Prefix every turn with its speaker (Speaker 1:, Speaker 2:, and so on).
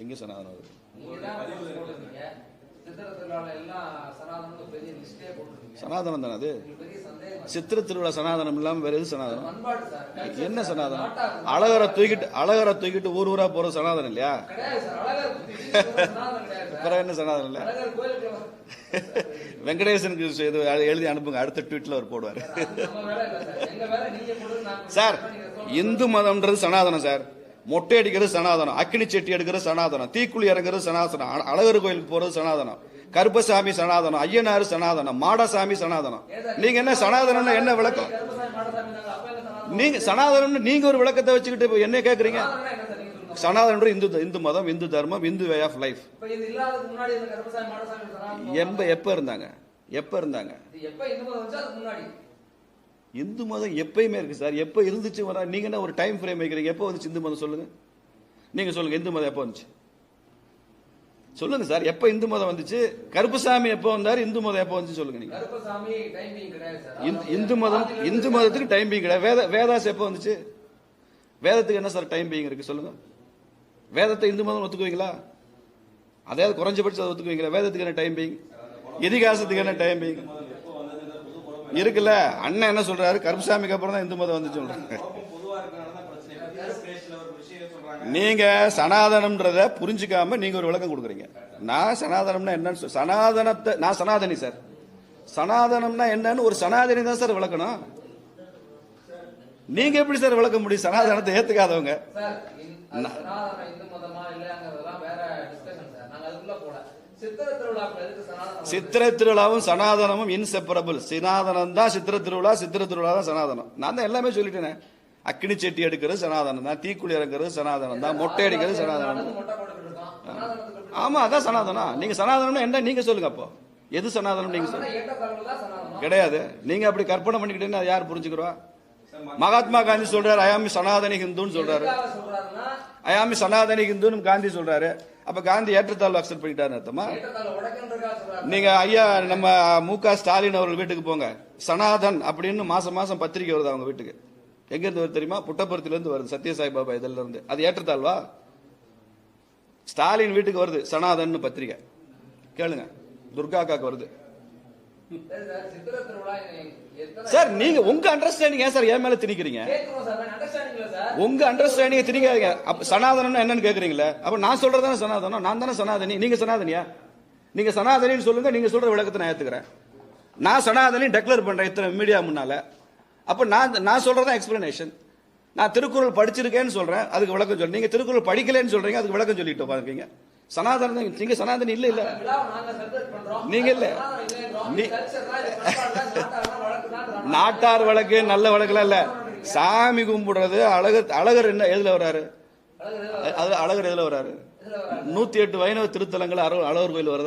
Speaker 1: எங்க சனாதனம் வருது? சனாதனம் தானே அது? சித்திர திருவிழா சனாதனம் இல்லாம வேற எது சனாதனம்? என்ன சனாதனம்? அழகரை தூக்கிட்டு ஊர் ஊரா போற சனாதனம் இல்லையா? என்ன சனாதனம் இல்ல? வெங்கடேசனுக்கு எழுதி அனுப்புங்க, அடுத்த ட்வீட்ல அவர் போடுவார். சார், இந்து மதம்ன்றது சனாதனம் சார். மொட்டை அடிக்கிறது சனாதனம், அக்கினி செட்டி எடுக்கிறது சனாதனம், தீக்குழி இறங்குறது சனாதனம், அழகர் கோயிலுக்கு போறது சனாதனம், கருப்பசாமி சனாதனம், ஐயனாறு சனாதனம், மாடசாமி சனாதனம். நீங்க என்ன சனாதனம் என்ன விளக்கம்? நீங்க சனாதனம் நீங்க ஒரு விளக்கத்தை வச்சுக்கிட்டு என்ன கேக்குறீங்க? சனாதனம் இந்து மதம், இந்து தர்மம், இந்து வே ஆஃப் லைஃப். எப்ப இருந்தாங்க? இந்து மதம் எப்பயுமே இருக்கு சார். எப்ப இருந்துச்சு வர நீங்க என்ன ஒரு டைம் ஃப்ரேம் வைக்கிறீங்க? எப்போ வந்துச்சு இந்து மதம் சொல்லுங்க. நீங்க சொல்லுங்க, இந்து மதம் எப்போ வந்துச்சு சொல்லுங்க சார். எப்ப இந்து மதம் வந்துச்சு? கருப்பசாமி எப்போ வந்தாரு? இந்து மதம் எப்போ வந்துச்சு சொல்லுங்க. நீங்க இந்து மதத்துக்கு டைம் பீங் கிடையாது. வேதாஸ் எப்போ வந்துச்சு? வேதத்துக்கு என்ன சார் டைம் பீங் இருக்கு சொல்லுங்க. வேதத்தை இந்து மதம் ஒத்துக்குவீங்களா? அதாவது குறைஞ்சபட்சம் ஒத்துக்குவீங்களா? வேதத்துக்கு என்ன டைம் பீங்? இதிகாசத்துக்கு என்ன டைம் பீங் இருக்குல்ல? அண்ணன் என்ன சொல்றாரு? கருப்பசாமிக்கு அப்புறம் தான் இந்து மதம் வந்து சொல்றாங்க. நீங்க சனாதனம்ன்றத புரிஞ்சுக்காம நீங்க ஒரு விளக்கம் கொடுக்குறீங்க. நான் சனாதனம்னா என்னன்னு சனாதனத்தை நான் சனாதனி சார். சனாதனம்னா என்னன்னு ஒரு சனாதனி தான் சார் விளக்கணும். நீங்க எப்படி சார் விளக்க முடியும்? சனாதனத்தை ஏத்துக்காதவங்க. சித்திரை திருவிழாவும் சனாதனமும் இன்செப்பரபிள். சனாதனம் தான் சித்திரை திருவிழா, சித்திரை திருவிழா தான் சனாதனம். நான் தான் எல்லாமே சொல்லிட்டேன். அக்கினி செட்டி எடுக்கிறது சனாதனம் தான், தீக்குழி இறங்குறது சனாதனம் தான், மொட்டை அடிக்கிறது சனாதனம். ஆமா, அதான் சனாதனம். நீங்க சனாதனம் என்ன நீங்க சொல்லுங்க. அப்போ எது சனாதனம் நீங்க சொல்லுங்க. கிடையாது. நீங்க அப்படி கற்பனை பண்ணிக்கிட்டீங்கன்னா யார் புரிஞ்சுக்கிறா? மகாத்மா காந்தி சொல்றாரு ஐயாமி சனாதனி ஹிந்துன்னு சொல்றாரு. ஐயாமி சனாதனி ஹிந்துன்னு காந்தி சொல்றாரு. அப்ப காந்தி ஏற்றத்தாழ்வு அக்செப்ட் பண்ணிட்டாரு அர்த்தமா? நீங்க ஐயா நம்ம மு.க. ஸ்டாலின் அவர்கள் வீட்டுக்கு போங்க. சனாதன் அப்படின்னு மாசம் மாசம் பத்திரிகை வருது அவங்க வீட்டுக்கு. எங்க இருந்து வருது தெரியுமா? புட்டபர்த்தில இருந்து வருது, சத்யசாய் பாபா இதுல இருந்து. அது ஏற்றத்தாழ்வா? ஸ்டாலின் வீட்டுக்கு வருது சனாதன் பத்திரிகை. கேளுங்க, துர்காக்காக்கு வருது. சார் நீங்க உங்க அண்டர்ஸ்டாண்டிங் ஏன் சார் என் மேல திணிக்கிறீங்க? உங்க அண்டர்ஸ்டாண்டிங் திணிக்காதீங்க. அப்ப சனாதனம் என்னன்னு கேக்குறீங்களா? அப்ப நான் சொல்றதானே சனாதனம். நான் தானே சனாதனி. நீங்க சனாதனியா? நீங்க சனாதனின்னு சொல்லுங்க. நீங்க சொல்ற விளக்கத்தை நான் ஏத்துக்கிறேன். நான் சனாதனி டெக்ளேர் பண்றேன் இத்தனை மீடியா முன்னால. அப்ப நான் சொல்றதா எக்ஸ்பிளனேஷன். நான் திருக்குறள் படிச்சிருக்கேன்னு சொல்றேன், அதுக்கு விளக்கம் சொல்றேன். நீங்க திருக்குறள் படிக்கலன்னு சொல்றீங்க, அதுக்கு விளக்கம் சொல்லிட்டு பாருங்க. சனாதனம் நீங்க சனாதனி இல்ல. இல்ல நீங்க இல்ல. நாட்டார் வழக்கு நல்ல வழக்குலாம் இல்ல. சாமி கும்பிடுறது அழகர் என்ன எதுல வராரு? அழகர் எதுல வராரு? 108 வைணவ திருத்தலங்கள் அழகர் கோயில் வருது.